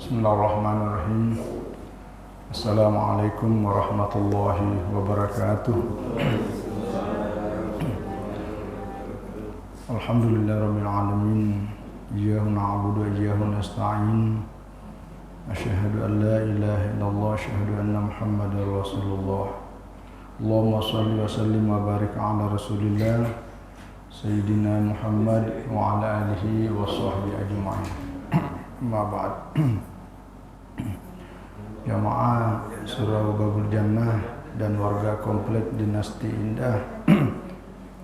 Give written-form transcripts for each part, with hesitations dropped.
Bismillahirrahmanirrahim. Assalamualaikum warahmatullahi wabarakatuh. Alhamdulillahirabbil alamin. Iyyahu na'budu wa iyyahu nasta'in. Asyhadu an la ilaha illallah, asyhadu anna Muhammadar Rasulullah. Allahumma shalli wa sallim wa barik ala Rasulillah Sayyidina Muhammad wa ala alihi wa sahbihi ajma'in. Ma ba'd. Jamaah Surau Babul Jannah dan warga komplek Dinasti Indah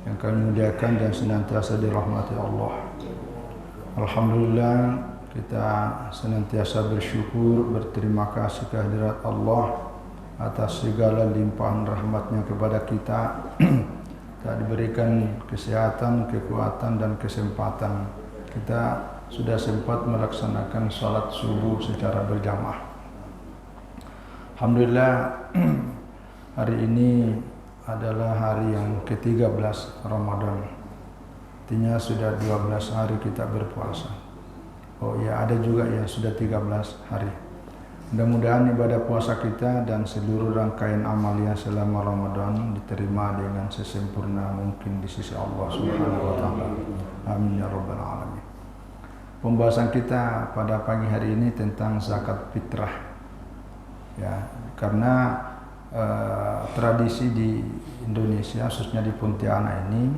yang kami muliakan dan senantiasa dirahmati Allah. Alhamdulillah, kita senantiasa bersyukur, berterima kasih kehadirat Allah atas segala limpahan rahmatnya kepada kita. Kita diberikan kesehatan, kekuatan dan kesempatan. Kita sudah sempat melaksanakan salat subuh secara berjamaah. Alhamdulillah, hari ini adalah hari yang ke-13 Ramadan. Artinya sudah 12 hari kita berpuasa. Oh ya, ada juga yang sudah 13 hari. Mudah-mudahan ibadah puasa kita dan seluruh rangkaian amalia selama Ramadan diterima dengan sesempurna mungkin di sisi Allah Subhanahu wa taala. Amin ya rabbal alamin. Pembahasan kita pada pagi hari ini tentang zakat fitrah. Ya, karena tradisi di Indonesia, khususnya di Pontianak ini,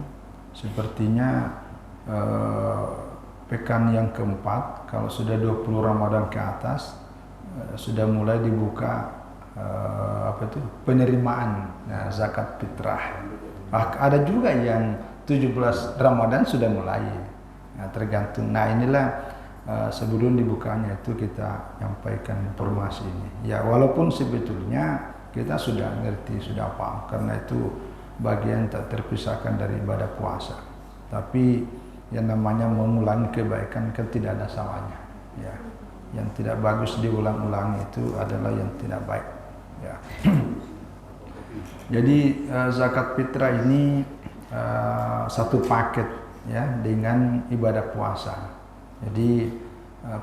sepertinya pekan yang keempat, kalau sudah 20 Ramadan ke atas, sudah mulai dibuka penerimaan zakat fitrah. Ada juga yang 17 Ramadan sudah mulai. Tergantung. Nah, inilah sebelum dibukanya itu kita nyampaikan informasi ini. Ya, walaupun sebetulnya kita sudah ngerti, sudah paham, karena itu bagian tak terpisahkan dari ibadah puasa. Tapi yang namanya mengulangi kebaikan kan tidak ada salahnya. Ya, yang tidak bagus diulang-ulangi itu adalah yang tidak baik. Ya. Jadi zakat fitrah ini satu paket ya dengan ibadah puasa. Jadi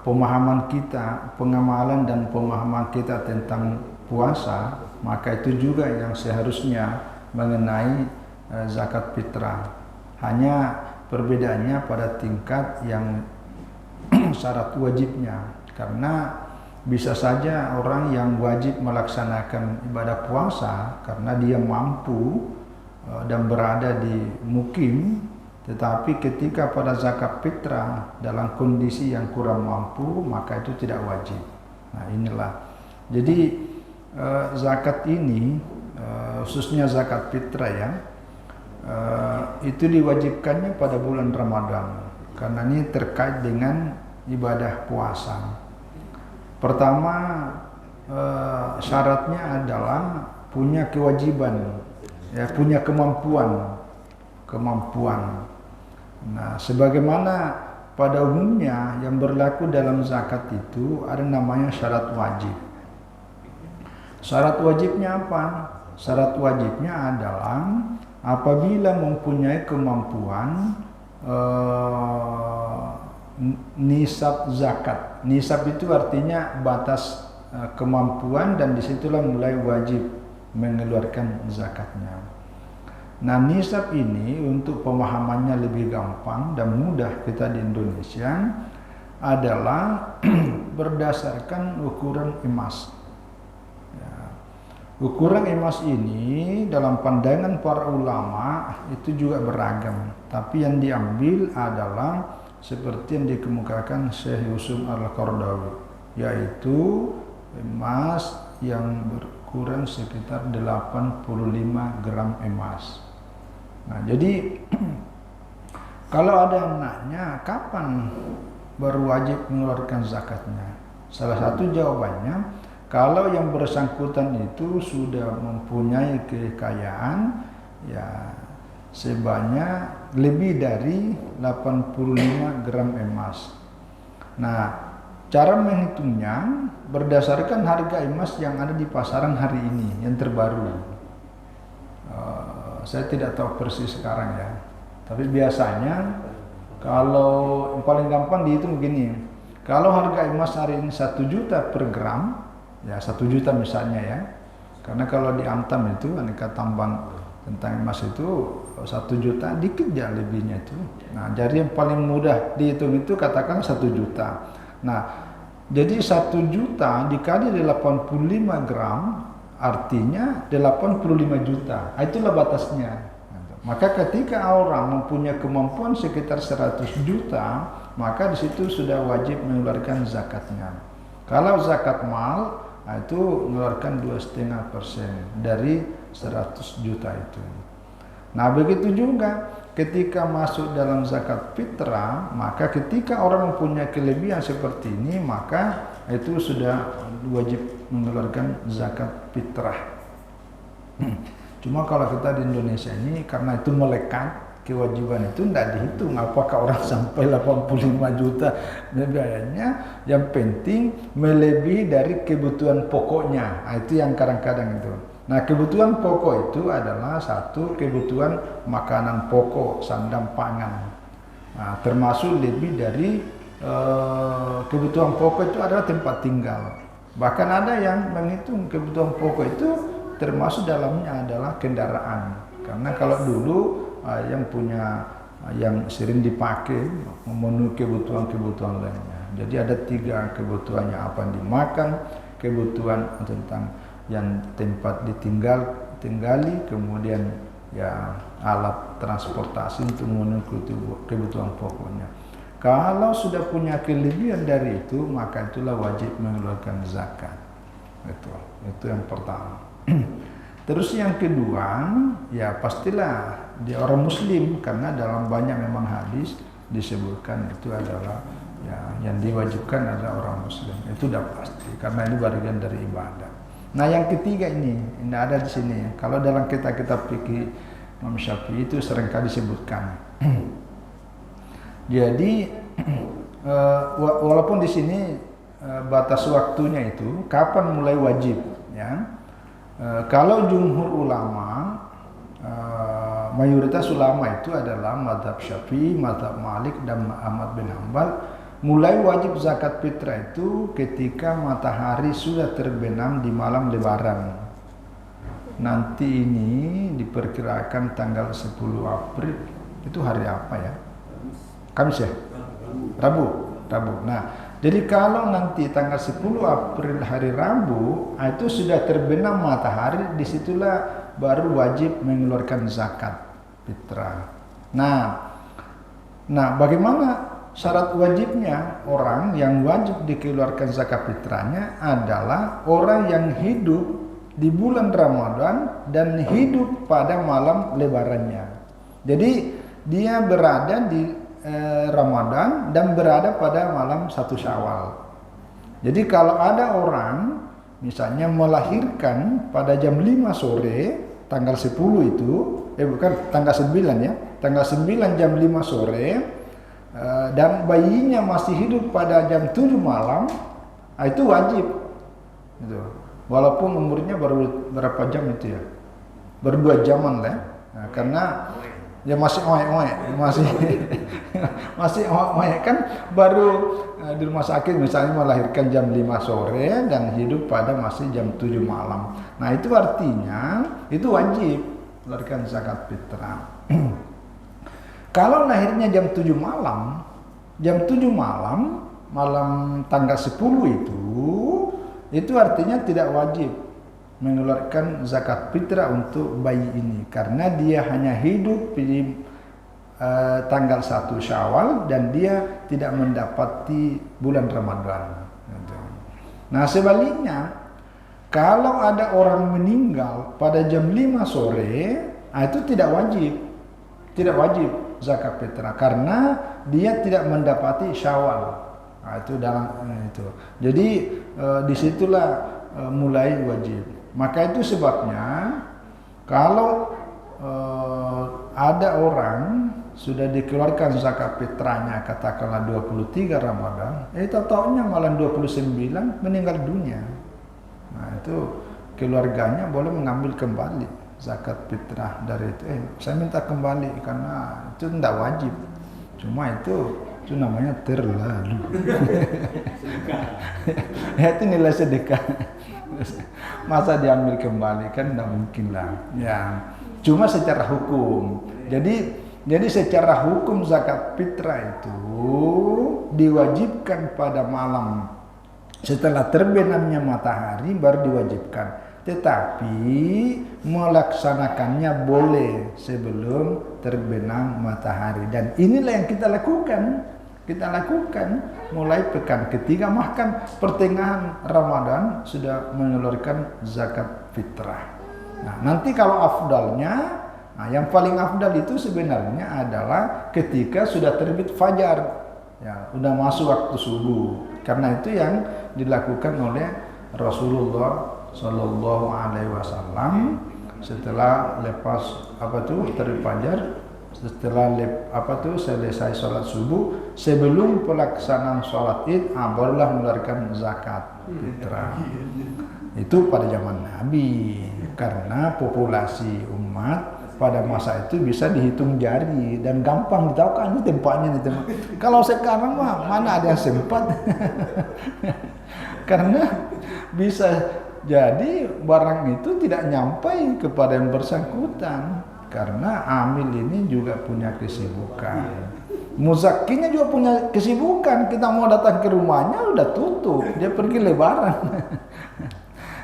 pemahaman kita, pengamalan dan pemahaman kita tentang puasa, maka itu juga yang seharusnya mengenai zakat fitrah. Hanya perbedaannya pada tingkat yang syarat wajibnya. Karena bisa saja orang yang wajib melaksanakan ibadah puasa karena dia mampu dan berada di mukim, tetapi ketika pada zakat fitrah dalam kondisi yang kurang mampu, maka itu tidak wajib. Nah, inilah. Jadi zakat ini, khususnya zakat fitrah ya, itu diwajibkannya pada bulan Ramadan, karena ini terkait dengan ibadah puasa. Pertama, syaratnya adalah punya kewajiban, ya, punya kemampuan. Nah, sebagaimana pada umumnya yang berlaku dalam zakat itu ada namanya syarat wajib. Syarat wajibnya apa? Syarat wajibnya adalah apabila mempunyai kemampuan nisab zakat. Nisab itu artinya batas kemampuan, dan disitulah mulai wajib mengeluarkan zakatnya. Nah, nisab ini untuk pemahamannya lebih gampang dan mudah kita di Indonesia adalah berdasarkan ukuran emas. Ya. Ukuran emas ini dalam pandangan para ulama itu juga beragam, tapi yang diambil adalah seperti yang dikemukakan Syekh Yusuf Al-Qaradawi, yaitu emas yang berukuran sekitar 85 gram emas. Nah, jadi kalau ada yang nanya kapan baru wajib mengeluarkan zakatnya, salah satu jawabannya, kalau yang bersangkutan itu sudah mempunyai kekayaan ya sebanyak lebih dari 85 gram emas. Nah, cara menghitungnya berdasarkan harga emas yang ada di pasaran hari ini yang terbaru. Saya tidak tahu persis sekarang ya, tapi biasanya kalau yang paling gampang dihitung begini, Kalau harga emas hari ini 1 juta per gram, ya 1 juta misalnya ya. Karena kalau di Antam itu aneka tambang tentang emas itu 1 juta dikit ya lebihnya itu. Nah, jadi yang paling mudah dihitung itu katakan 1 juta. Nah, jadi 1 juta dikali 85 gram artinya 85 juta. Itulah batasnya. Maka ketika orang mempunyai kemampuan sekitar 100 juta, maka di situ sudah wajib mengeluarkan zakatnya. Kalau zakat mal, itu mengeluarkan 2,5% dari 100 juta itu. Nah, begitu juga ketika masuk dalam zakat fitrah, maka ketika orang mempunyai kelebihan seperti ini, maka itu sudah wajib mengeluarkan zakat fitrah. Cuma kalau kita di Indonesia ini karena itu melekat kewajiban itu tidak dihitung apakah orang sampai 85 juta biayanya, yang penting melebihi dari kebutuhan pokoknya. Nah, itu yang kadang-kadang itu. Nah, kebutuhan pokok itu adalah satu kebutuhan makanan pokok, sandang pangan. Nah, termasuk lebih dari kebutuhan pokok itu adalah tempat tinggal. Bahkan ada yang menghitung kebutuhan pokok itu termasuk dalamnya adalah kendaraan. Karena kalau dulu yang punya yang sering dipakai memenuhi kebutuhan-kebutuhan lainnya. Jadi ada 3 kebutuhannya, apa yang dimakan, kebutuhan tentang yang tempat tinggali, kemudian ya alat transportasi untuk memenuhi kebutuhan pokoknya. Kalau sudah punya kelebihan dari itu, maka itulah wajib mengeluarkan zakat. Itu yang pertama. Terus yang kedua, ya pastilah dia orang muslim, karena dalam banyak memang hadis disebutkan itu adalah ya yang diwajibkan adalah orang muslim. Itu sudah pasti karena ini bagian dari ibadah. Nah, yang ketiga ini ada di sini. Kalau dalam kitab-kitab fikih Imam Syafi'i itu seringkali disebutkan. Jadi walaupun di sini batas waktunya itu kapan mulai wajib, ya. Kalau jumhur ulama, mayoritas ulama itu adalah mazhab Syafi'i, mazhab Malik dan Ahmad bin Hanbal, mulai wajib zakat fitrah itu ketika matahari sudah terbenam di malam Lebaran. Nanti ini diperkirakan tanggal 10 April. Itu hari apa ya? Kamis ya? Rabu. Nah, jadi kalau nanti tanggal 10 April hari Rabu, itu sudah terbenam matahari, disitulah baru wajib mengeluarkan zakat fitrah. Nah, bagaimana syarat wajibnya? Orang yang wajib dikeluarkan zakat fitrahnya adalah orang yang hidup di bulan Ramadan dan hidup pada malam Lebarannya. Jadi dia berada di Ramadan dan berada pada malam 1 Syawal. Jadi kalau ada orang misalnya melahirkan pada jam 5 sore tanggal 10 itu, bukan tanggal 9 ya, tanggal 9 jam 5 sore, dan bayinya masih hidup pada jam 7 malam, itu wajib. Gitu. Walaupun umurnya baru berapa jam itu ya, baru 2 jaman lah. Nah, karena ya masih masih kan baru di rumah sakit misalnya melahirkan jam 5 sore dan hidup pada masih jam 7 malam. Nah, itu artinya itu wajib mengeluarkan zakat fitrah. Kalau lahirnya jam 7 malam, malam tanggal 10 itu artinya tidak wajib mengeluarkan zakat fitrah untuk bayi ini karena dia hanya hidup di tanggal 1 Syawal dan dia tidak mendapati bulan Ramadan. Nah, sebaliknya kalau ada orang meninggal pada jam 5 sore, itu tidak wajib zakat fitrah karena dia tidak mendapati Syawal. Nah, itu dalam itu. Jadi disitulah mulai wajib. Maka itu sebabnya kalau ada orang sudah dikeluarkan zakat fitrahnya katakanlah 23 Ramadan, tahu-taunya malam 29 meninggal dunia. Nah, itu keluarganya boleh mengambil kembali zakat fitrah dari itu. Saya minta kembali karena itu tidak wajib. Cuma itu itu namanya terlalu. Ya itu nilai sedekah. Masa diambil kembali kan tidak mungkin lah. Ya, cuma secara hukum. Jadi secara hukum zakat fitrah itu diwajibkan pada malam setelah terbenamnya matahari baru diwajibkan. Tetapi melaksanakannya boleh sebelum terbenam matahari, dan inilah yang kita lakukan. Kita lakukan mulai pekan ketiga, bahkan pertengahan Ramadan sudah mengeluarkan zakat fitrah. Nah, nanti kalau afdalnya, yang paling afdal itu sebenarnya adalah ketika sudah terbit fajar, ya, sudah masuk waktu subuh. Karena itu yang dilakukan oleh Rasulullah Sallallahu Alaihi Wasallam setelah lepas terbit fajar, setelah selesai sholat subuh, sebelum pelaksanaan sholat id, barulah mengeluarkan zakat fitrah. Itu pada zaman Nabi, karena populasi umat pada masa itu bisa dihitung jari dan gampang ditahu kan ini tempatnya nih tempat. Kalau sekarang mah mana ada yang sempat. Karena bisa jadi barang itu tidak nyampai kepada yang bersangkutan, karena amil ini juga punya kesibukan, muzakinya juga punya kesibukan. Kita mau datang ke rumahnya udah tutup, dia pergi lebaran.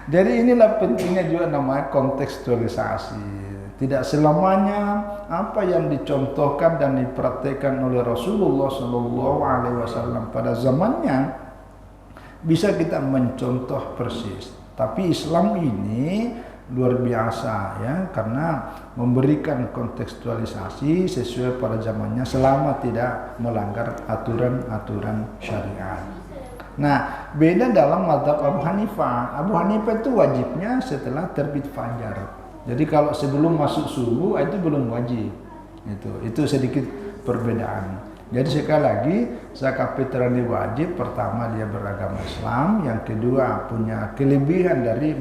Jadi inilah pentingnya juga namanya kontekstualisasi. Tidak selamanya apa yang dicontohkan dan dipraktekkan oleh Rasulullah Sallallahu Alaihi Wasallam pada zamannya bisa kita mencontoh persis. Tapi Islam ini luar biasa ya, karena memberikan kontekstualisasi sesuai pada zamannya selama tidak melanggar aturan-aturan syariat. Nah, beda dalam mazhab Abu Hanifah. Abu Hanifah itu wajibnya setelah terbit fajar. Jadi kalau sebelum masuk subuh itu belum wajib. Itu sedikit perbedaan. Jadi sekali lagi zakat fitrah ini wajib. Pertama, dia beragama Islam. Yang kedua, punya kelebihan dari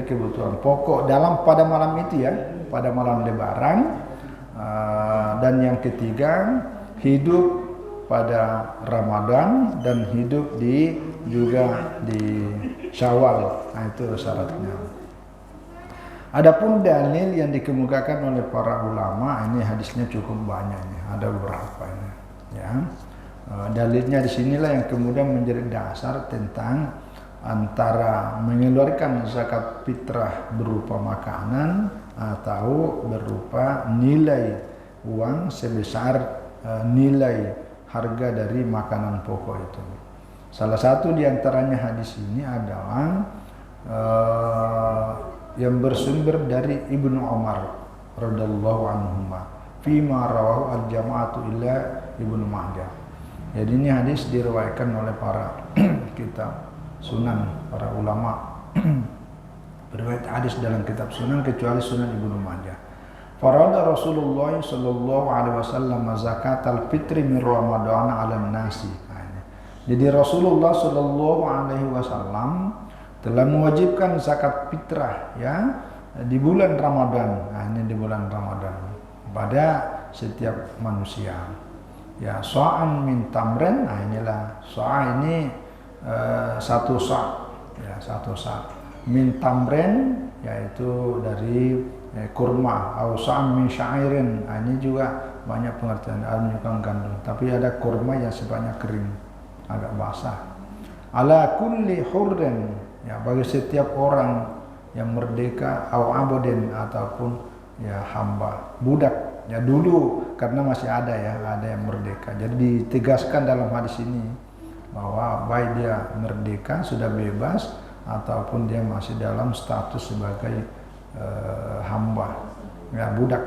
kebutuhan pokok pada malam itu ya, pada malam Lebaran. Dan yang ketiga, hidup pada Ramadan dan hidup juga di Syawal. Nah, itu syaratnya. Adapun dalil yang dikemukakan oleh para ulama, ini hadisnya cukup banyak nih, ada beberapa ini. Ya, dalilnya di sinilah yang kemudian menjadi dasar tentang antara mengeluarkan zakat fitrah berupa makanan atau berupa nilai uang sebesar nilai harga dari makanan pokok itu. Salah satu di antaranya hadis ini adalah yang bersumber dari Ibnu Umar radhiyallahu anhuma fima rawahu al-jama'atu illa Ibnu Majah. Jadi ini hadis diriwayatkan oleh para kitab sunan, para ulama beriwayat hadis dalam kitab sunan kecuali Sunan Ibnu Majah. Farada Rasulullah sallallahu alaihi wasallam zakatal fitri min Ramadan 'alan nasi. Jadi Rasulullah sallallahu alaihi wasallam telah mewajibkan zakat fitrah ya di bulan Ramadan. Nah, ini di bulan Ramadan pada setiap manusia. Ya, sa'an min tamren. Nah, inilah sa' ini satu sa', ya, satu sa'. Min tamren yaitu dari kurma, au sa'an min syairin. Nah, ini juga banyak pengertian, menyukai gandum, tapi ada kurma yang sifatnya kering, agak basah. Ala kulli hurrin, ya, bagi setiap orang yang merdeka, au abodin, ataupun ya hamba, budak. Ya, dulu karena masih ada yang merdeka. Jadi ditegaskan dalam hadis ini bahwa baik dia merdeka, sudah bebas, ataupun dia masih dalam status sebagai hamba, ya, budak.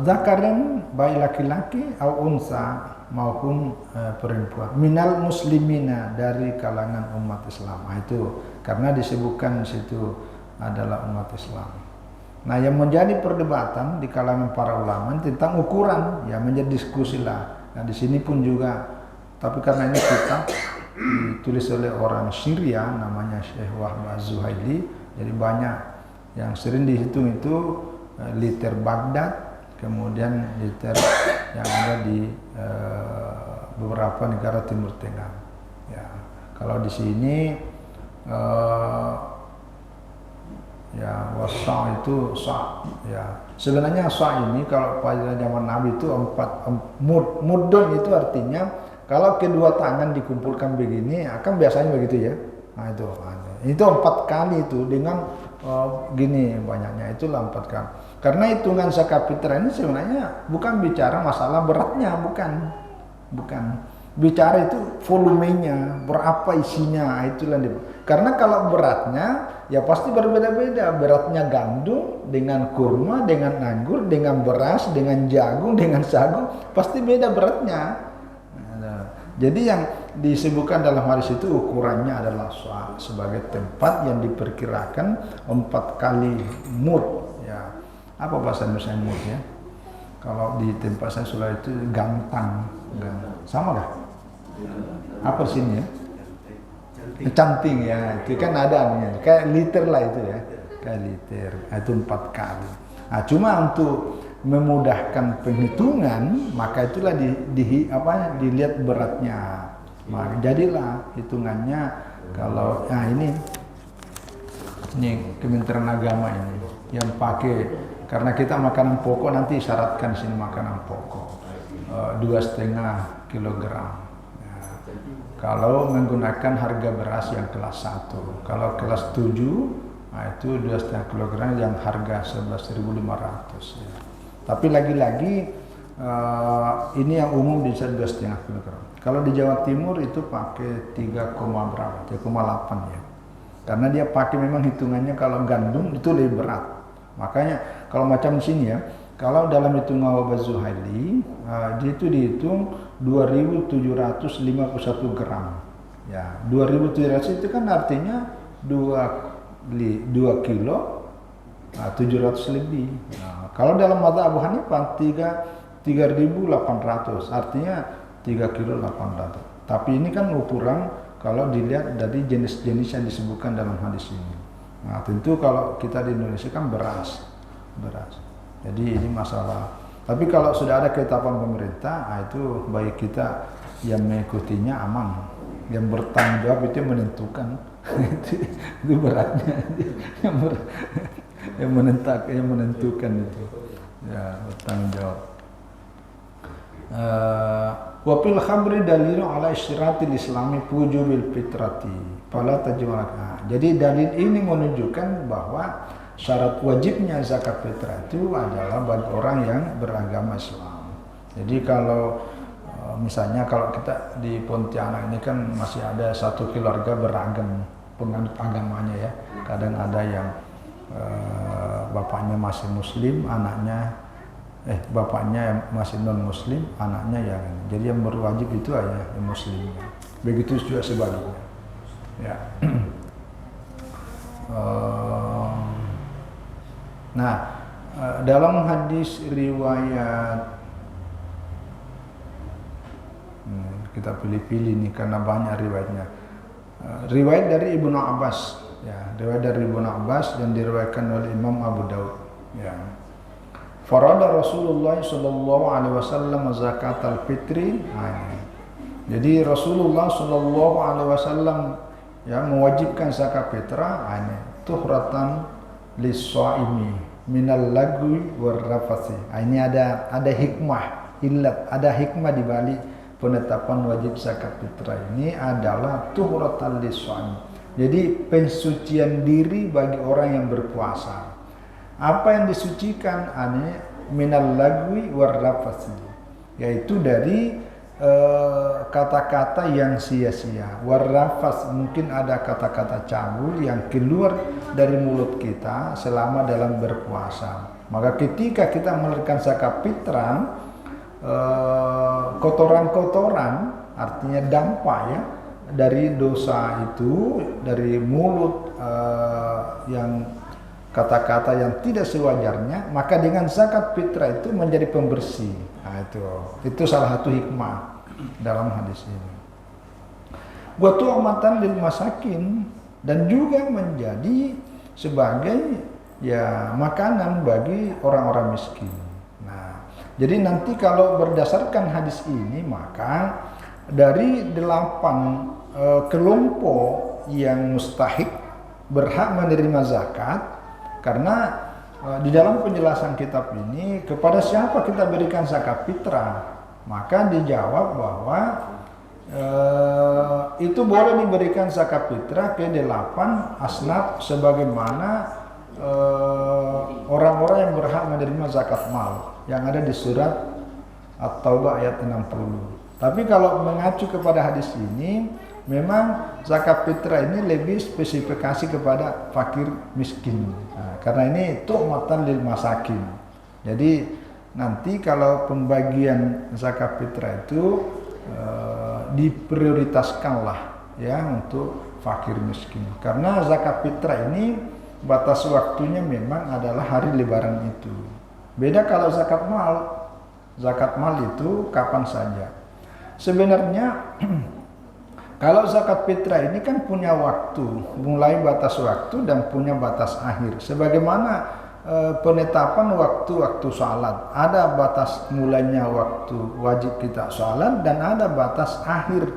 Zakarin, baik laki-laki, au unsa, maupun perempuan, minal muslimina, dari kalangan umat Islam. Nah, itu karena disebutkan di situ adalah umat Islam. Nah, yang menjadi perdebatan di kalangan para ulama tentang ukuran, ya, menjadi diskusi lah. Nah, di sini pun juga, tapi karena ini kitab ditulis oleh orang Syria namanya Syekh Wahbah Az-Zuhaili, jadi banyak yang sering dihitung itu liter Baghdad, kemudian liter yang ada di beberapa negara Timur Tengah. Ya, kalau di sini ya wasa itu sa, ya sebenarnya sa ini kalau pada zaman Nabi itu mudun itu artinya kalau kedua tangan dikumpulkan begini akan biasanya begitu ya. Nah itu 4 kali itu dengan gini banyaknya, itulah 4 kali. Karena hitungan zakat fitrah ini sebenarnya bukan bicara masalah beratnya, bukan. Bicara itu volumenya, berapa isinya, itulah dia. Karena kalau beratnya ya pasti berbeda-beda. Beratnya gandum dengan kurma, dengan anggur, dengan beras, dengan jagung, dengan sagu, pasti beda beratnya. Jadi yang disebutkan dalam hadis itu ukurannya adalah sebagai tempat yang diperkirakan 4 kali mud. Ya, apa bahasa Indonesia mud ya? Kalau di tempat saya Sula itu gantang. Sama kah? Apa sini ya? Canting ya, itu kan ada namanya. Kayak liter lah itu ya, kayak liter. Itu 4 kali. Nah, cuma untuk memudahkan penghitungan, maka itulah dilihat beratnya. Maka jadilah hitungannya kalau ini Kementerian Agama ini yang pakai, karena kita makanan pokok nanti syaratkan sini makanan pokok 2,5 kilogram. Ya. Kalau menggunakan harga beras yang kelas 1, kalau kelas 7, nah itu 2,5 kilogram yang harga 11.500. Ya. Tapi lagi-lagi ini yang umum bisa 2,5 kilogram. Kalau di Jawa Timur itu pakai 3,8 ya. Karena dia pakai memang hitungannya kalau gandum itu lebih berat. Makanya kalau macam sini ya, kalau dalam hitungan Wabah Zuhaili, dia itu dihitung 2.751 gram. Ya, 2.700 itu kan artinya 2 kilo 700 lebih. Nah, kalau dalam mazhab Abu Hanifah 3.800, artinya 3 kilo 800. Tapi ini kan ukuran kalau dilihat dari jenis-jenis yang disebutkan dalam hadis ini. Nah, tentu kalau kita di Indonesia kan beras. Jadi ini masalah. Tapi kalau sudah ada ketetapan pemerintah, itu bagi kita yang mengikutinya aman. Yang bertanggung jawab itu menentukan. itu beratnya. yang menentukan itu. Ya, bertanggung jawab. Wa fil khamri dalilun ala isyratil islami wujubil fitrati fala tajmalaka. Jadi dalil ini menunjukkan bahwa syarat wajibnya zakat fitrah itu adalah bagi orang yang beragama Islam. Jadi kalau misalnya kalau kita di Pontianak ini kan masih ada satu keluarga beragam penganut agamanya ya. Kadang ada yang bapaknya masih muslim, bapaknya masih non muslim, anaknya yang ini. Jadi yang berwajib itu ayah yang muslim. Begitu juga sebaliknya. Ya. Nah, dalam hadis riwayat kita pilih-pilih nih karena banyak riwayatnya. Riwayat dari Ibnu Abbas, ya, riwayat dari Ibnu Abbas dan diriwayatkan oleh Imam Abu Daud. Ya. Farada Rasulullah sallallahu alaihi wasallam zakat al-fitri. Jadi Rasulullah sallallahu alaihi wasallam ya mewajibkan zakat fitrah tuhratan lis-shaimi minal lagwi war rafasi. Ini ada hikmah, illat, ada hikmah di balik penetapan wajib zakat fitrah ini adalah tuhratan lis-shaimi. Jadi pensucian diri bagi orang yang berpuasa. Apa yang disucikan minal lagwi war rafasi, yaitu dari kata-kata yang sia-sia. Warrafas mungkin ada kata-kata cabul yang keluar dari mulut kita selama dalam berpuasa. Maka ketika kita mengeluarkan zakat fitrah, kotoran-kotoran artinya dampak ya dari dosa itu, dari mulut yang kata-kata yang tidak sewajarnya, maka dengan zakat fitrah itu menjadi pembersih. Nah, itu salah satu hikmah dalam hadis ini. Wa tu'matan lil masakin, dan juga menjadi sebagai ya makanan bagi orang-orang miskin. Nah, Jadi nanti kalau berdasarkan hadis ini, maka dari 8 kelompok yang mustahik berhak menerima zakat, karena di dalam penjelasan kitab ini kepada siapa kita berikan zakat fitrah, maka dijawab bahwa itu boleh diberikan zakat fitrah ke 8 asnaf sebagaimana orang-orang yang berhak menerima zakat mal yang ada di surat At-Taubah ayat 60. Tapi kalau mengacu kepada hadis ini, memang zakat fitrah ini lebih spesifikasi kepada fakir miskin. Nah, karena ini tu'matan lil masakin. Jadi nanti kalau pembagian zakat fitrah itu diprioritaskanlah ya untuk fakir miskin. Karena zakat fitrah ini batas waktunya memang adalah hari lebaran itu. Beda kalau zakat mal. Zakat mal itu kapan saja. Sebenarnya kalau zakat fitrah ini kan punya waktu, mulai batas waktu dan punya batas akhir. Sebagaimana penetapan waktu-waktu salat, ada batas mulainya waktu wajib kita salat dan ada batas akhir,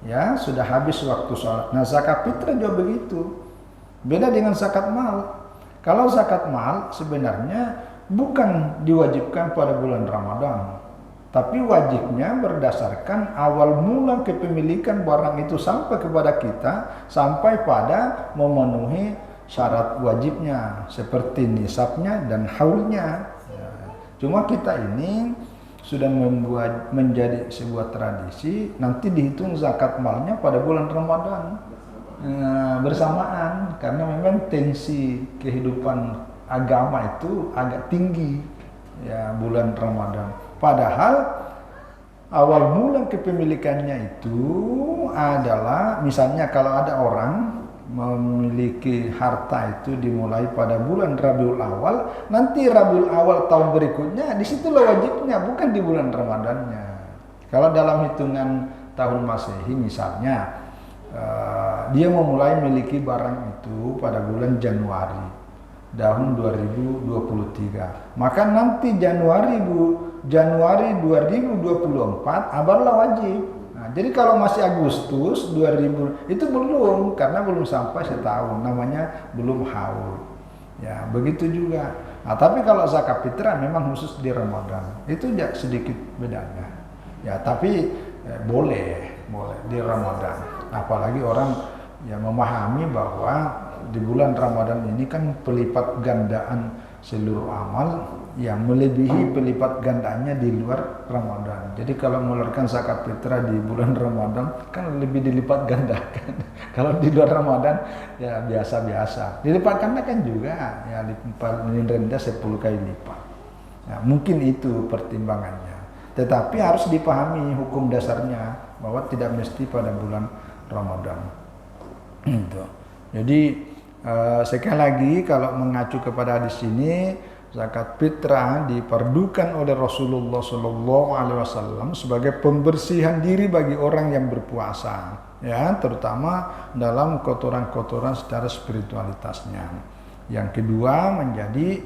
ya sudah habis waktu salat. Nah zakat fitrah juga begitu. Beda dengan zakat mal. Kalau zakat mal sebenarnya bukan diwajibkan pada bulan Ramadan, tapi wajibnya berdasarkan awal mula kepemilikan barang itu sampai kepada kita, sampai pada memenuhi syarat wajibnya seperti nisabnya dan haulnya. Cuma kita ini sudah membuat menjadi sebuah tradisi, nanti dihitung zakat malnya pada bulan Ramadan bersamaan, karena memang tensi kehidupan agama itu agak tinggi ya bulan Ramadan. Padahal awal mula kepemilikannya itu adalah, misalnya kalau ada orang memiliki harta itu dimulai pada bulan Rabiul Awal, nanti Rabiul Awal tahun berikutnya disitulah wajibnya, bukan di bulan Ramadannya. Kalau dalam hitungan tahun Masehi misalnya dia memulai memiliki barang itu pada bulan Januari tahun 2023, maka nanti Januari 2024 barulah wajib. Nah, jadi kalau masih Agustus 2000 itu belum, karena belum sampai setahun, namanya belum haul. Ya, begitu juga. Nah, tapi kalau zakat fitrah memang khusus di Ramadan. Itu ya sedikit bedanya. Ya, tapi boleh di Ramadan. Apalagi orang yang memahami bahwa di bulan Ramadan ini kan pelipat gandaan seluruh amal yang melebihi pelipat gandanya di luar Ramadan. Jadi kalau mengeluarkan zakat fitrah di bulan Ramadan kan lebih dilipat gandakan. Kalau di luar Ramadan ya biasa-biasa. Dilipat gandakan juga ya, paling rendah 10 kali lipat. Ya, mungkin itu pertimbangannya. Tetapi harus dipahami hukum dasarnya bahwa tidak mesti pada bulan Ramadan. Jadi sekali lagi kalau mengacu kepada hadis ini, zakat fitrah diperdukan oleh Rasulullah SAW sebagai pembersihan diri bagi orang yang berpuasa, ya, terutama dalam kotoran-kotoran secara spiritualitasnya. Yang kedua menjadi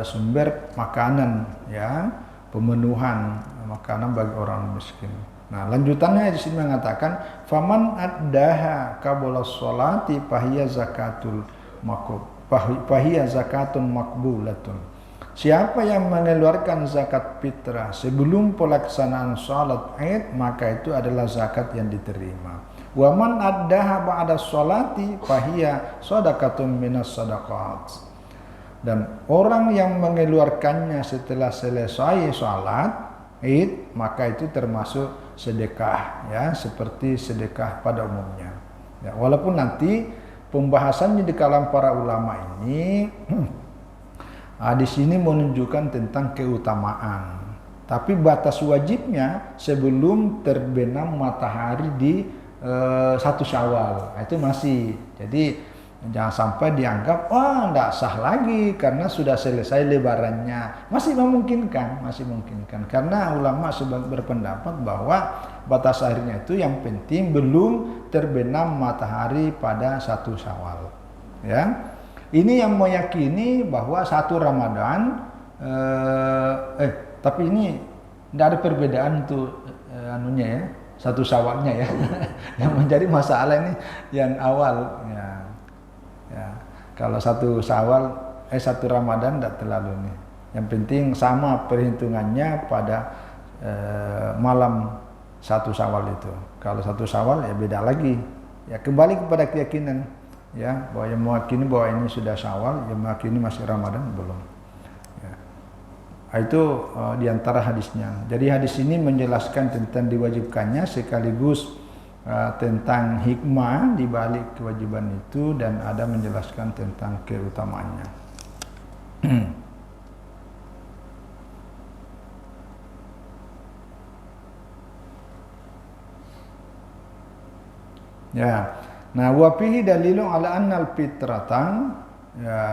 sumber makanan, ya, pemenuhan makanan bagi orang miskin. Nah, lanjutannya di sini mengatakan faman addaha qabla sholati fahiya zakatul maqbul fahiya zakatun maqbulatun. Siapa yang mengeluarkan zakat fitrah sebelum pelaksanaan salat Id, maka itu adalah zakat yang diterima. Wa man addaha ba'da sholati fahiya shadaqatun minas shadaqat. Dan orang yang mengeluarkannya setelah selesai salat Id, maka itu termasuk sedekah, ya, seperti sedekah pada umumnya. Ya, walaupun nanti pembahasannya di kalangan para ulama ini di sini menunjukkan tentang keutamaan. Tapi batas wajibnya sebelum terbenam matahari di 1 Syawal. Itu masih. Jadi jangan sampai dianggap enggak sah lagi karena sudah selesai lebarannya. Masih memungkinkan. Karena ulama berpendapat bahwa batas akhirnya itu yang penting belum terbenam matahari pada 1 Syawal. Ya. Ini yang meyakini bahwa 1 Ramadan Tapi ini tidak ada perbedaan tuh anunya ya, satu Syawalnya ya. Yang menjadi masalah ini yang awal ya. Ya. Kalau satu Syawal satu Ramadan tidak terlalu nih. Yang penting sama perhitungannya pada malam satu Syawal itu. Kalau satu Syawal ya beda lagi. Ya kembali kepada keyakinan ya, bahwa yang meyakini bahwa ini sudah Syawal, yang meyakini masih Ramadan belum. Ya. Itu diantara hadisnya. Jadi hadis ini menjelaskan tentang diwajibkannya sekaligus tentang hikmah di balik kewajiban itu, dan ada menjelaskan tentang keutamaannya. Ya. Nah, wa fihi dalilun ala annal fitratan ya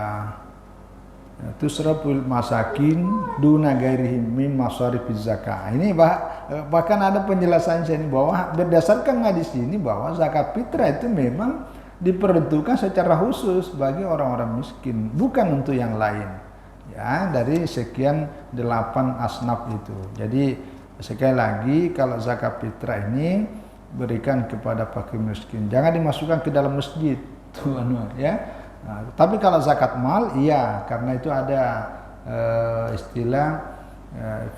tusraful masakin duna gairihim min masarifiz zakah. Ini bahkan ada penjelasan sini bahwa berdasarkan hadis ini bahwa zakat fitrah itu memang diperuntukkan secara khusus bagi orang-orang miskin, bukan untuk yang lain. Ya, dari sekian 8 asnaf itu. Jadi sekali lagi, kalau zakat fitrah ini berikan kepada fakir miskin, jangan dimasukkan ke dalam masjid tuan ya. Nah, tapi kalau zakat mal iya, karena itu ada istilah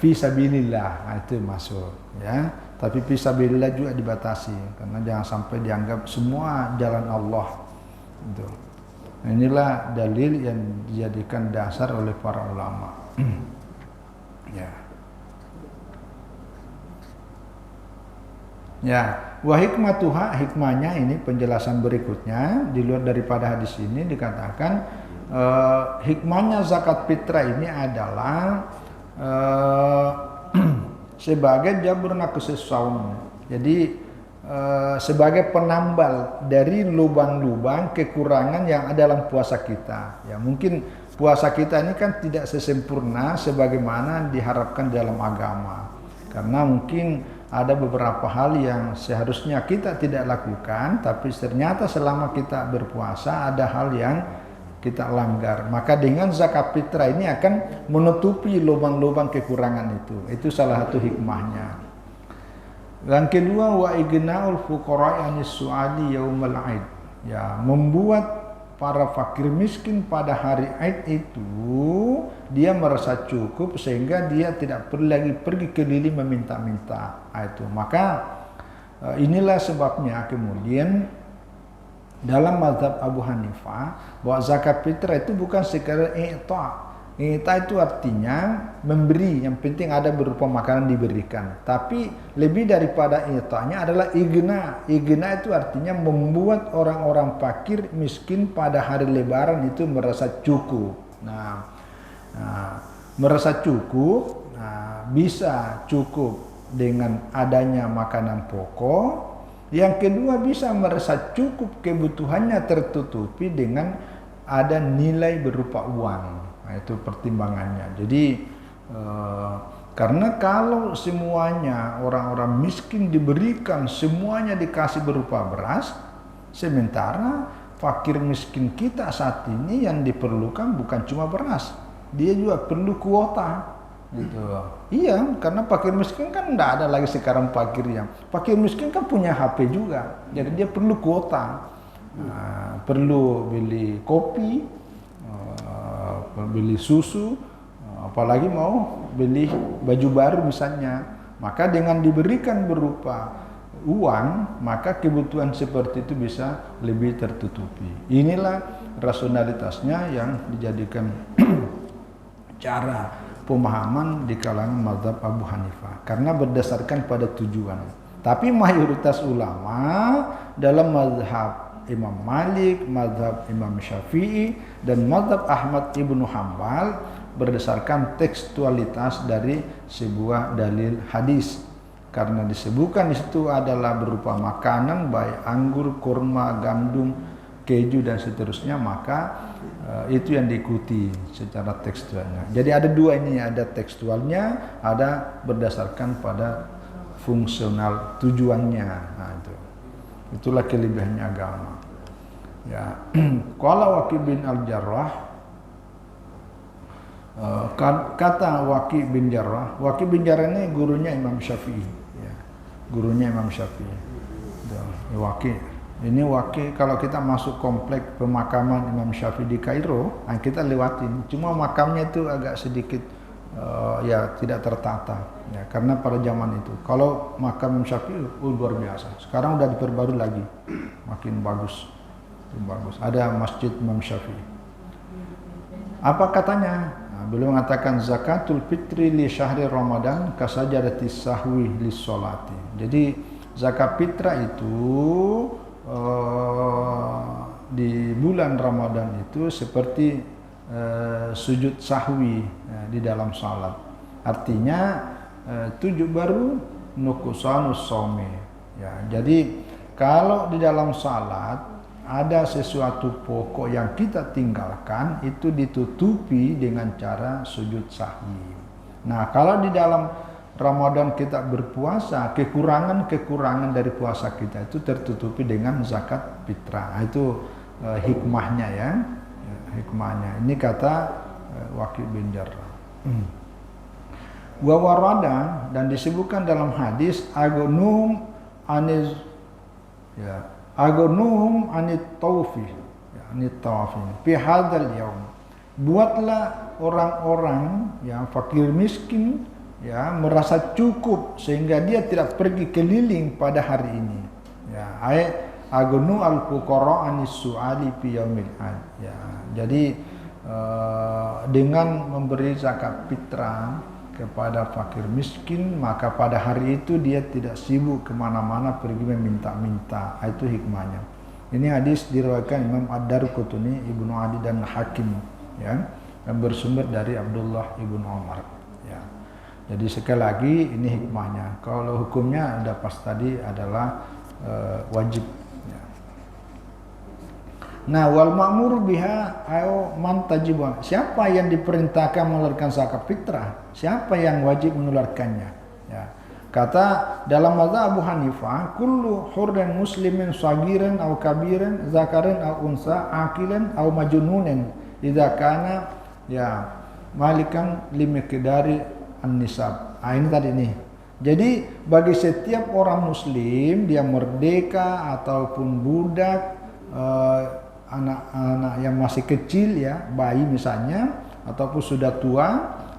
fi sabilillah, nah, itu masuk ya. Tapi fi sabilillah juga dibatasi, karena jangan sampai dianggap semua jalan Allah gitu. Nah, inilah dalil yang dijadikan dasar oleh para ulama. Ya. Ya, wa hikmatuha, hikmahnya ini penjelasan berikutnya di luar daripada hadis ini dikatakan hikmahnya zakat fitrah ini adalah sebagai jabr naqsis shaum. Jadi sebagai penambal dari lubang-lubang kekurangan yang ada dalam puasa kita. Ya, mungkin puasa kita ini kan tidak sesempurna sebagaimana diharapkan dalam agama. Karena mungkin ada beberapa hal yang seharusnya kita tidak lakukan, tapi ternyata selama kita berpuasa ada hal yang kita langgar. Maka dengan zakat fitrah ini akan menutupi lubang-lubang kekurangan itu. Itu salah satu hikmahnya. Yang kedua, wa ignaul fuqara anis su'ali yaumal aid. Ya, membuat para fakir miskin pada hari Aid itu dia merasa cukup sehingga dia tidak perlu lagi pergi keliling meminta-minta. Itu maka inilah sebabnya kemudian dalam mazhab Abu Hanifah bahwa zakat fitrah itu bukan sekadar i'ta. I'ta itu artinya memberi, yang penting ada berupa makanan diberikan. Tapi lebih daripada i'tanya adalah igna. Igna itu artinya membuat orang-orang fakir miskin pada hari lebaran itu merasa cukup. Nah merasa cukup, bisa cukup dengan adanya makanan pokok. Yang kedua, bisa merasa cukup kebutuhannya tertutupi dengan ada nilai berupa uang. Nah, itu pertimbangannya. Jadi karena kalau semuanya orang-orang miskin diberikan, semuanya dikasih berupa beras, sementara fakir miskin kita saat ini yang diperlukan bukan cuma beras, dia juga perlu kuota. Gitu. Iya, karena fakir miskin kan tidak ada lagi sekarang fakir miskin kan punya HP juga, jadi dia perlu kuota. Perlu beli kopi, beli susu, apalagi mau beli baju baru misalnya. Maka dengan diberikan berupa uang, maka kebutuhan seperti itu bisa lebih tertutupi. Inilah rasionalitasnya yang dijadikan cara pemahaman di kalangan mazhab Abu Hanifah, karena berdasarkan pada tujuan. Tapi mayoritas ulama dalam mazhab Imam Malik, mazhab Imam Syafi'i, dan mazhab Ahmad ibnu Hambal berdasarkan tekstualitas dari sebuah dalil hadis. Karena disebutkan di situ adalah berupa makanan baik anggur, kurma, gandum, keju dan seterusnya, maka itu yang diikuti secara tekstualnya. Jadi ada dua ini, ada tekstualnya, ada berdasarkan pada fungsional tujuannya. Nah, itulah kelebihannya agama. Ya, qala Waqi bin Al-Jarrah Kata Waqi bin Jarrah, Waqi bin Jarrah ini gurunya Imam Syafi'i, ya. Gurunya Imam Syafi'i. Waqi. Ini Waqi, kalau kita masuk komplek pemakaman Imam Syafi'i di Kairo, kita lewatin. Cuma makamnya itu agak sedikit ya tidak tertata, ya, karena pada zaman itu. Kalau makam Imam Syafi'i luar biasa. Sekarang udah diperbarui lagi, makin bagus, bagus. Ada masjid Imam Syafi'i. Apa katanya? Beliau mengatakan zakatul fitri li syahri Ramadan kasajadati sahwi li sholati. Jadi zakat fitrah itu di bulan Ramadan itu seperti sujud sahwi di dalam salat. Artinya tujuh baru nukusanus somi. Ya, jadi kalau di dalam salat ada sesuatu pokok yang kita tinggalkan, itu ditutupi dengan cara sujud sahwi. Nah, kalau di dalam Ramadan kita berpuasa, kekurangan dari puasa kita itu tertutupi dengan zakat fitrah. Itu hikmahnya, ya. Hikmahnya. Ini kata Waqi bin Jarrah. Wa warada, dan disebutkan dalam hadis agonum aniz, ya, agonuhum anit tawfi, ya, anit tawafin fi hadzal yaum. Buatlah orang-orang yang fakir miskin, ya, merasa cukup sehingga dia tidak pergi keliling pada hari ini. Ya, agonu al fuqara anis su'ali fi yaumil ad. Ya, jadi dengan memberi zakat fitrah kepada fakir miskin, maka pada hari itu dia tidak sibuk kemana-mana pergi meminta-minta. Itu hikmahnya. Ini hadis diriwayatkan Imam Ad-Darqutni, Ibnu Adi dan Hakim, ya, yang bersumber dari Abdullah ibnu Umar. Ya. Jadi sekali lagi ini hikmahnya. Kalau hukumnya udah pas tadi adalah wajib. Ya. Nah, wal ma'mur biha ayo man tajibun. Siapa yang diperintahkan mengeluarkan zakat fitrah? Siapa yang wajib mengeluarkannya? Ya. Kata dalam mazhab Abu Hanifah, kullu hurrin muslimin sagiran aw kabiran, zakaran aw unsa, aqilan aw majnunan, idza kana ya malikan limiqdari an-nisab. Ini tadi nih. Jadi bagi setiap orang muslim, dia merdeka ataupun budak, anak-anak yang masih kecil, ya, bayi misalnya, ataupun sudah tua,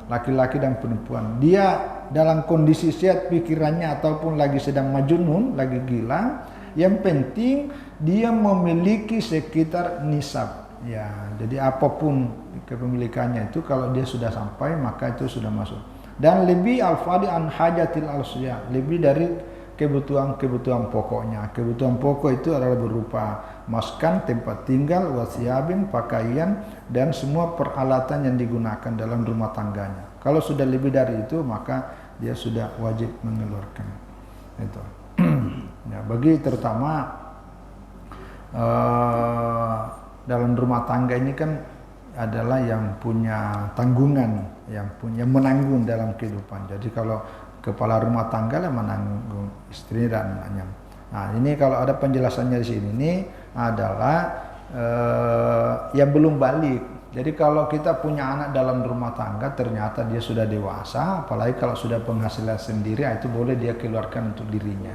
laki-laki dan perempuan, dia dalam kondisi sehat pikirannya ataupun lagi sedang majnun, lagi gila, yang penting dia memiliki sekitar nisab. Ya, jadi apapun kepemilikannya itu, kalau dia sudah sampai maka itu sudah masuk. Dan lebih al-fadi an hajatil al-suya, lebih dari kebutuhan pokoknya. Kebutuhan pokok itu adalah berupa maskan, tempat tinggal, wasiyabin, pakaian, dan semua peralatan yang digunakan dalam rumah tangganya. Kalau sudah lebih dari itu, maka dia sudah wajib mengeluarkan itu. Ya, bagi terutama dalam rumah tangga ini kan adalah yang punya tanggungan, yang punya menanggung dalam kehidupan. Jadi kalau kepala rumah tangga lah menanggung istri dan anaknya. Nah, ini kalau ada penjelasannya di sini, ini adalah yang belum balik. Jadi kalau kita punya anak dalam rumah tangga, ternyata dia sudah dewasa, apalagi kalau sudah penghasilan sendiri, itu boleh dia keluarkan untuk dirinya.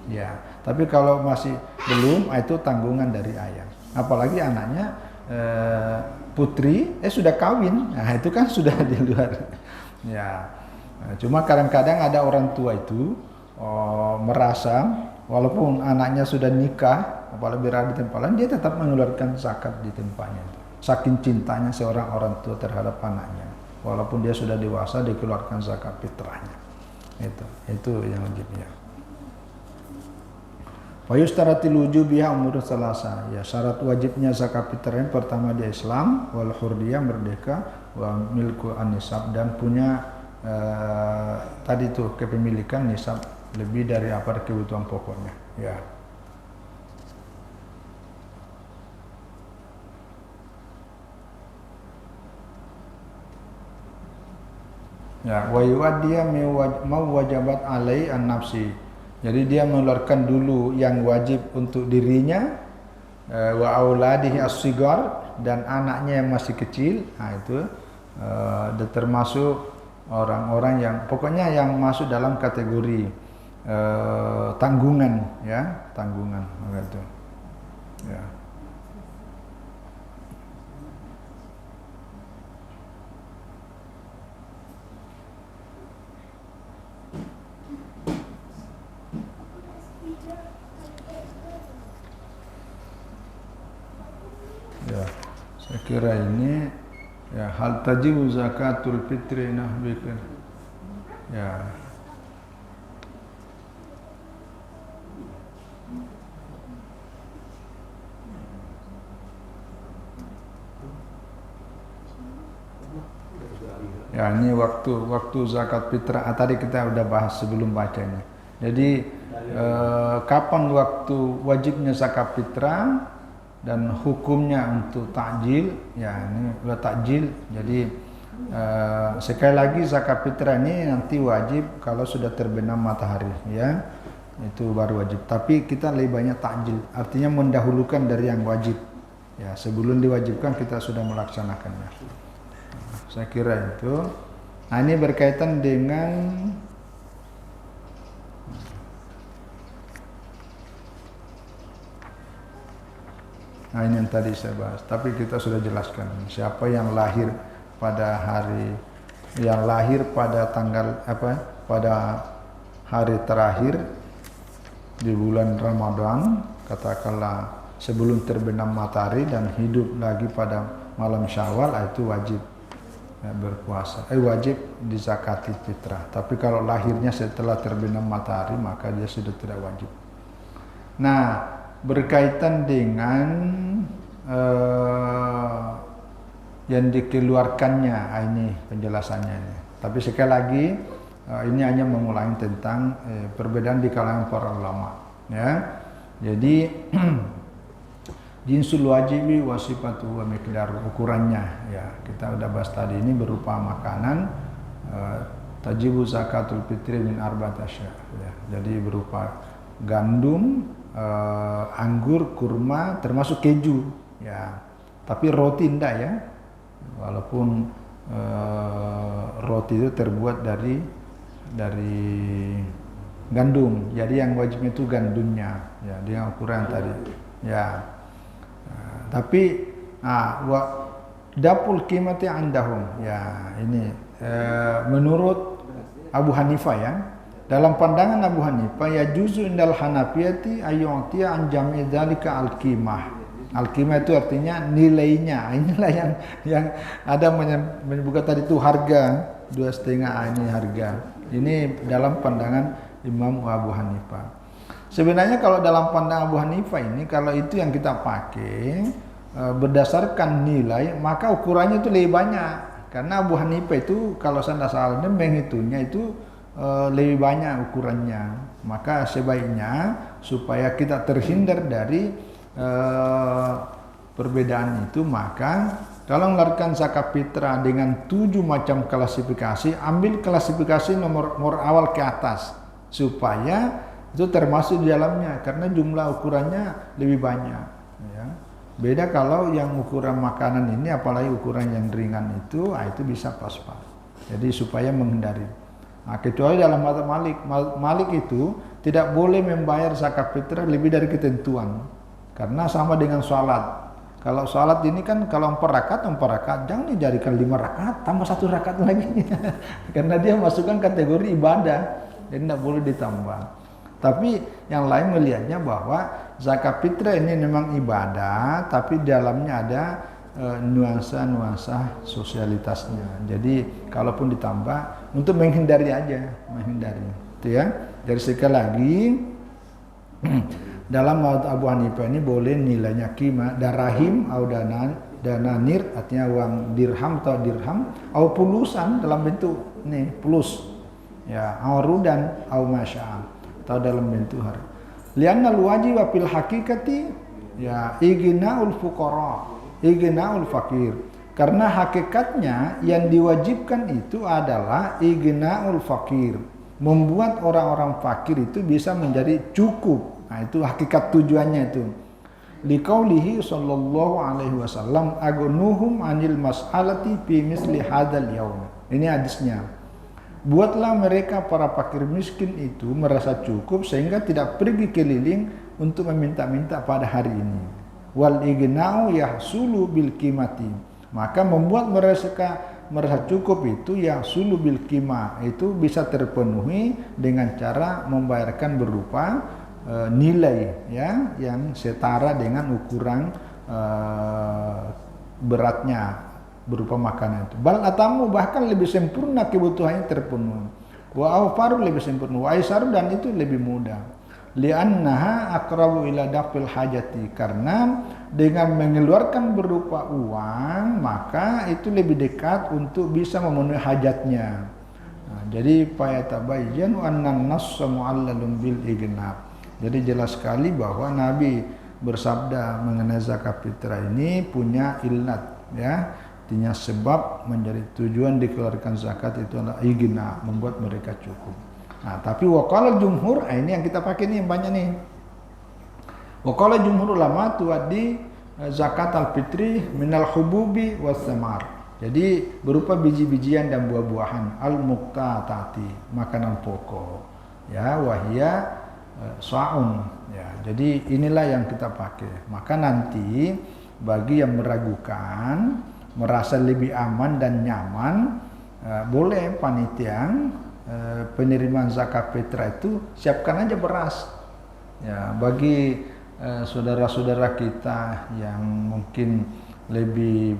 Ya, tapi kalau masih belum, itu tanggungan dari ayah. Apalagi anaknya putri, sudah kawin, nah itu kan sudah di luar. Ya. Nah, cuma kadang-kadang ada orang tua itu merasa walaupun anaknya sudah nikah, apalagi berada di tempat lain, dia tetap mengeluarkan zakat di tempatnya. Saking cintanya seorang orang tua terhadap anaknya, walaupun dia sudah dewasa, dikeluarkan zakat fitrahnya. Itu yang wajibnya. Fayustaratil wujubiha umur salasa. Ya, syarat wajibnya zakat fitrah yang pertama dia Islam, wal hurdiyah, merdeka, wa milku an-nisab, dan punya tadi tuh kepemilikan nisab lebih dari apa kebutuhan pokoknya. Ya. Ya, wa yuaddiya mau wajabat alai an-nafsi. Jadi dia mengeluarkan dulu yang wajib untuk dirinya, wa auladihi as-sigar, dan anaknya yang masih kecil. Nah, itu Dia termasuk orang-orang yang pokoknya yang masuk dalam kategori tanggungan, ya, tanggungan gitu. Ya. Ya, saya kira ini ya hal tajibu zakatul fitri nahbikir. Ya. Ya, ini waktu zakat fitrah. Tadi kita udah bahas sebelum bacanya. Jadi kapan waktu wajibnya zakat fitrah dan hukumnya untuk takjil? Ya, ini udah takjil. Jadi sekali lagi zakat fitrah ini nanti wajib kalau sudah terbenam matahari, ya. Itu baru wajib. Tapi kita lebih banyak takjil, artinya mendahulukan dari yang wajib. Ya, sebelum diwajibkan kita sudah melaksanakannya. Saya kira itu. Nah, ini berkaitan dengan ini yang tadi saya bahas. Tapi kita sudah jelaskan siapa yang lahir pada tanggal pada hari terakhir di bulan Ramadan, katakanlah sebelum terbenam matahari dan hidup lagi pada malam Syawal, itu wajib berpuasa, wajib dizakati fitrah. Tapi kalau lahirnya setelah terbenam matahari, maka dia sudah tidak wajib. Nah, berkaitan dengan yang dikeluarkannya, ini penjelasannya ini. Tapi sekali lagi ini hanya mengulangi tentang perbedaan di kalangan para ulama, ya. Jadi jinsul wajibi wasifatu wa miqdar, ukurannya, ya kita udah bahas tadi, ini berupa makanan. Tajibu zakatul fitri min arba'ati asya, ya. Jadi berupa gandum, anggur, kurma, termasuk keju, ya. Tapi roti enggak, ya. Walaupun roti itu terbuat dari gandum. Jadi yang wajibnya itu gandumnya, ya, dengan ukuran tadi, ya. Tapi dapul qimati andahum, ya ini menurut Abu Hanifah, ya. Dalam pandangan Abu Hanifah, ya juzu indal Hanafiyati ayyu'tiya an jami' dzalika al-qimah. Al-qimah itu artinya nilainya. Inilah yang ada menyebutkan tadi itu harga 2,5, ini harga. Ini dalam pandangan Imam Abu Hanifah. Sebenarnya kalau dalam pandangan Abu Hanifah ini, kalau itu yang kita pakai berdasarkan nilai, maka ukurannya itu lebih banyak. Karena Abu Hanifah itu kalau saya tidak salah menghitungnya itu lebih banyak ukurannya. Maka sebaiknya supaya kita terhindar dari perbedaan itu, maka kalau mengeluarkan zakat fitrah dengan 7 macam klasifikasi, ambil klasifikasi nomor awal ke atas supaya itu termasuk di dalamnya, karena jumlah ukurannya lebih banyak, ya. Beda kalau yang ukuran makanan ini, apalagi ukuran yang ringan itu bisa pas-pas. Jadi supaya menghindari. Nah, kecuali dalam mazhab Malik itu tidak boleh membayar zakat fitrah lebih dari ketentuan, karena sama dengan sholat. Kalau sholat ini kan kalau 4 rakaat, jangan dijadikan 5 rakaat tambah 1 rakaat lagi, karena dia masukkan kategori ibadah, jadi tidak boleh ditambah. Tapi yang lain melihatnya bahwa zakat fitrah ini memang ibadah, tapi dalamnya ada nuansa sosialitasnya. Jadi kalaupun ditambah untuk menghindari aja, itu ya. Dari sekali lagi dalam mazhab Abu Hanifah ini boleh nilainya qimah, darahim atau dananir, artinya uang dirham atau pulusan dalam bentuk nih plus, ya, aurudan atau masya'an, atau dalam bentuk harga. Lianna wajib fil hakikati, ya, ighna'ul fuqara, ighna'ul fakir. Karena hakikatnya yang diwajibkan itu adalah ighna'ul fakir, membuat orang-orang fakir itu bisa menjadi cukup. Nah, itu hakikat tujuannya itu. liqaulihi sallallahu alaihi wasallam agunuhum anil mas'alati fi misli hadzal yaum. Ini hadisnya. Buatlah mereka para fakir miskin itu merasa cukup sehingga tidak pergi keliling untuk meminta-minta pada hari ini. Wal ighna'u yahsulu bil qimati. Maka membuat merasa cukup itu yahsulu bil qimah, itu bisa terpenuhi dengan cara membayarkan berupa nilai ya yang setara dengan ukuran beratnya berupa makanan itu. Bal atamu bahkan lebih sempurna kebutuhannya terpenuhi. Wa awfaru lebih sempurna. Wa aisaru dan itu lebih mudah. Li'annaha aqrabu ila dafil hajati, karena dengan mengeluarkan berupa uang maka itu lebih dekat untuk bisa memenuhi hajatnya. Nah, jadi fayatabayyanu anna an-nass mu'allalun bil ighnab. Jadi jelas sekali bahwa Nabi bersabda mengenai zakat fitrah ini punya illat ya. Artinya sebab menjadi tujuan dikeluarkan zakat itu adalah igna, membuat mereka cukup. Nah, tapi waqala jumhur, ini yang kita pakai nih yang banyak nih. Waqala jumhur ulama tuaddi zakat al-fitri minal hububi was samar. Jadi berupa biji-bijian dan buah-buahan, al-muqtatati, makanan pokok. Ya, wahia sa'un. Ya, jadi inilah yang kita pakai. Maka nanti bagi yang meragukan, merasa lebih aman dan nyaman, boleh panitia penerimaan zakat fitrah itu siapkan aja beras. Ya, bagi saudara-saudara kita yang mungkin lebih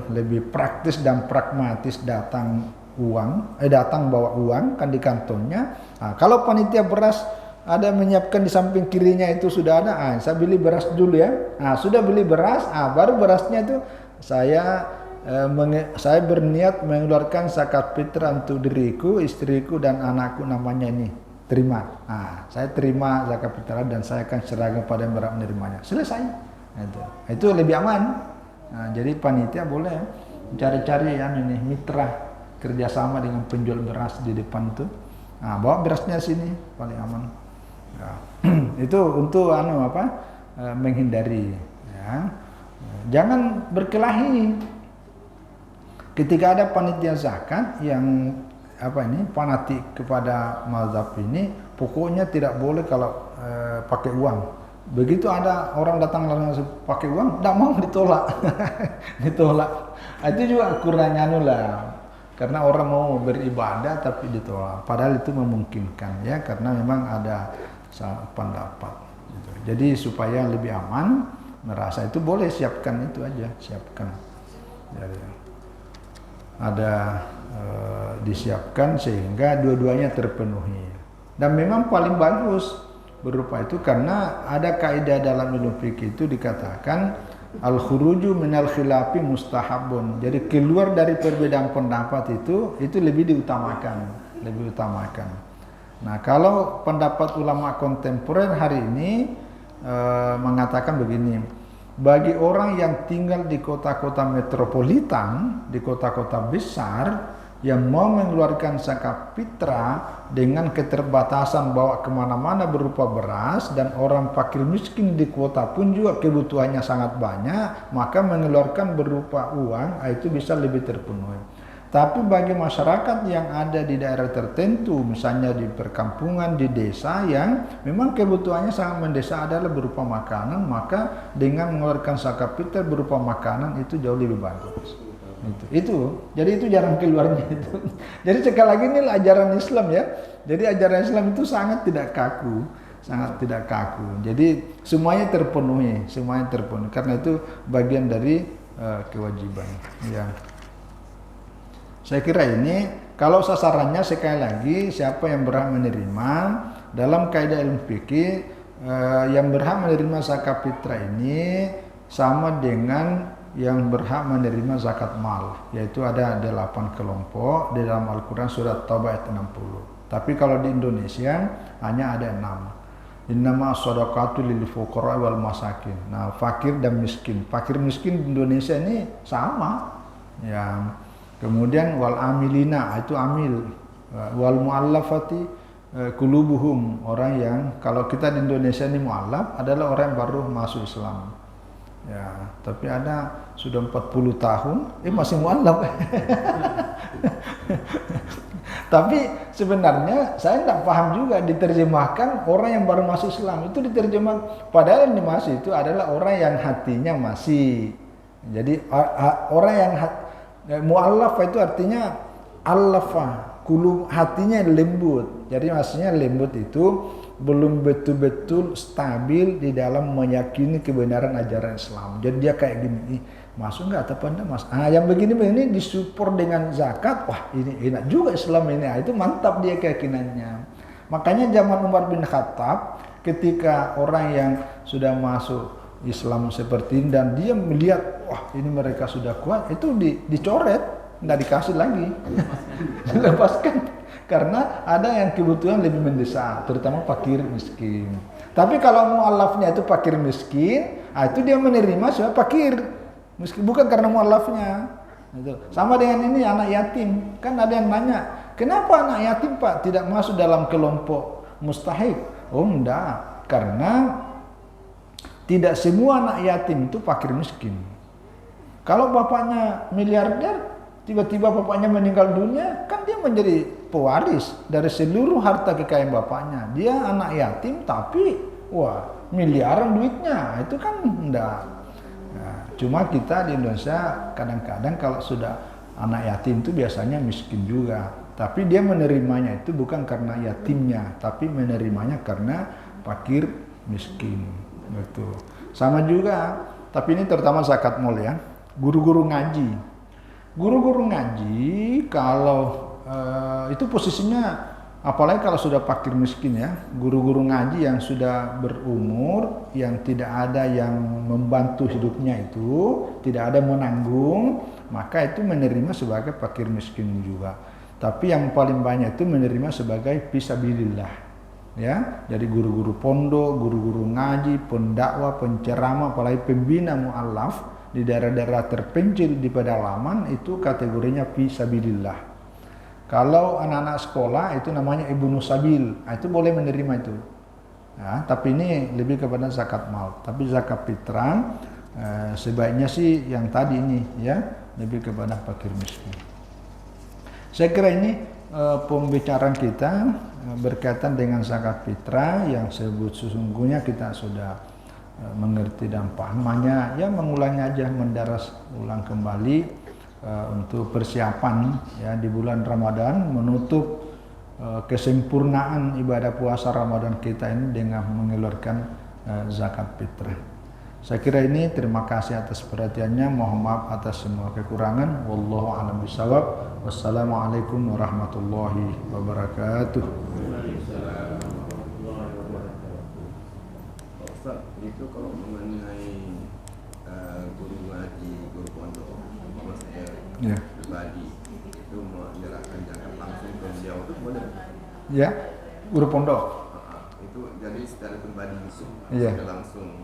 lebih praktis dan pragmatis datang bawa uang kan di kantongnya. Nah, kalau panitia beras ada menyiapkan di samping kirinya itu sudah ada, saya beli beras dulu ya. Nah, sudah beli beras, baru berasnya itu saya berniat mengeluarkan zakat fitrah untuk diriku, istriku dan anakku, namanya ini terima. Nah, saya terima zakat fitrah dan saya akan serahkan pada yang berhak menerimanya. Selesai. Itu lebih aman. Nah, jadi panitia boleh cari-cari ini mitra kerjasama dengan penjual beras di depan itu. Nah, bawa berasnya sini paling aman. Ya. Itu untuk menghindari ya. Jangan berkelahi ketika ada panitia zakat yang fanatik kepada mazhab ini, pokoknya tidak boleh kalau pakai uang. Begitu ada orang datang langsung pakai uang, tidak mau, ditolak. Ditolak. Itu juga kurang lah. Karena orang mau beribadah tapi ditolak. Padahal itu memungkinkan ya, karena memang ada pendapat. Jadi supaya lebih aman, merasa itu boleh siapkan itu aja, siapkan. Jadi, ada disiapkan sehingga dua-duanya terpenuhi. Dan memang paling bagus berupa itu karena ada kaidah dalam ilmu fikih itu dikatakan al-khuruju minal khilafi mustahabun. Jadi keluar dari perbedaan pendapat itu lebih diutamakan, lebih utamakan. Nah, kalau pendapat ulama kontemporer hari ini mengatakan begini, bagi orang yang tinggal di kota-kota metropolitan, di kota-kota besar, yang mau mengeluarkan zakat fitrah dengan keterbatasan bawa kemana-mana berupa beras, dan orang fakir miskin di kota pun juga kebutuhannya sangat banyak, maka mengeluarkan berupa uang itu bisa lebih terpenuhi. Tapi bagi masyarakat yang ada di daerah tertentu, misalnya di perkampungan, di desa yang memang kebutuhannya sangat mendesak adalah berupa makanan, maka dengan mengeluarkan zakat fitrah berupa makanan itu jauh lebih bagus. Jadi itu jarang keluarnya itu. Jadi sekali lagi ini ajaran Islam ya. Jadi ajaran Islam itu sangat tidak kaku, sangat tidak kaku. Jadi semuanya terpenuhi. Karena itu bagian dari kewajiban. Ya. Saya kira ini kalau sasarannya sekali lagi siapa yang berhak menerima dalam kaidah ilmu fikih, yang berhak menerima zakat fitrah ini sama dengan yang berhak menerima zakat mal, yaitu ada 8 kelompok di dalam Al-Quran surat Taubah ayat 60. Tapi kalau di Indonesia hanya ada 6. Innama shadaqatu lil fuqara wal masakin. Nah, fakir dan miskin. Fakir miskin di Indonesia ini sama. Ya. Kemudian wal amilina, itu amil. Wal muallafati qulubuhum, orang yang kalau kita di Indonesia ini mu'allaf adalah orang yang baru masuk Islam. Ya, tapi ada sudah 40 tahun masih mu'allaf. Tapi sebenarnya saya tidak paham juga diterjemahkan orang yang baru masuk Islam itu diterjemah, padahal yang dimaksud itu adalah orang yang hatinya masih. Jadi orang yang mu'allaf itu artinya allafa, kulub, hatinya lembut. Jadi maksudnya lembut itu belum betul-betul stabil di dalam meyakini kebenaran ajaran Islam. Jadi dia kayak gini, masuk nggak atau enggak mas? Yang begini-begini disupport dengan zakat, wah ini enak juga Islam ini. Itu mantap dia keyakinannya. Makanya zaman Umar bin Khattab, ketika orang yang sudah masuk Islam seperti ini dan dia melihat, wah ini mereka sudah kuat, itu dicoret, nggak dikasih lagi, dilepaskan. Karena ada yang kebutuhan lebih mendesak, terutama fakir miskin. Tapi kalau mu'allafnya itu fakir miskin, itu dia menerima sebab fakir miskin, bukan karena mu'allafnya. Sama dengan ini anak yatim. Kan ada yang nanya, kenapa anak yatim Pak tidak masuk dalam kelompok mustahik? Oh enggak, karena tidak semua anak yatim itu fakir miskin. Kalau bapaknya miliarder, tiba-tiba bapaknya meninggal dunia, kan dia menjadi pewaris dari seluruh harta kekayaan bapaknya. Dia anak yatim tapi wah miliaran duitnya, itu kan enggak. Nah, cuma kita di Indonesia kadang-kadang kalau sudah anak yatim itu biasanya miskin juga. Tapi dia menerimanya itu bukan karena yatimnya, tapi menerimanya karena fakir miskin. Betul. Sama juga, tapi ini terutama zakat mal ya. Guru-guru ngaji. Guru-guru ngaji kalau itu posisinya, apalagi kalau sudah fakir miskin ya, guru-guru ngaji yang sudah berumur, yang tidak ada yang membantu hidupnya itu, tidak ada menanggung, maka itu menerima sebagai fakir miskin juga. Tapi yang paling banyak itu menerima sebagai fisabilillah, ya. Jadi guru-guru pondok, guru-guru ngaji, pendakwah, penceramah, apalagi pembina mu'allaf di daerah-daerah terpencil di pedalaman itu kategorinya fisabilillah. Kalau anak-anak sekolah itu namanya ibnu sabil, itu boleh menerima itu. Nah, tapi ini lebih kepada zakat mal. Tapi zakat fitrah sebaiknya sih yang tadi ini ya, lebih kepada fakir miskin. Saya kira ini pembicaraan kita berkaitan dengan zakat fitrah yang sesungguhnya kita sudah mengerti dan pahamnya, ya mengulangnya aja, mendaras ulang kembali. Untuk persiapan ya di bulan Ramadan, menutup kesempurnaan ibadah puasa Ramadan kita ini dengan mengeluarkan zakat fitrah. Saya kira ini, terima kasih atas perhatiannya, mohon maaf atas semua kekurangan. Wallahu a'lam bishawab. Wassalamualaikum warahmatullahi wabarakatuh. Ustaz, itu kalau mengenai guru ngaji, guru pondok, Ya. pribadi itu menyerahkan zakat langsung ke beliau itu boleh? Ya, guru pondok. Itu jadi secara pribadi itu Iya. langsung.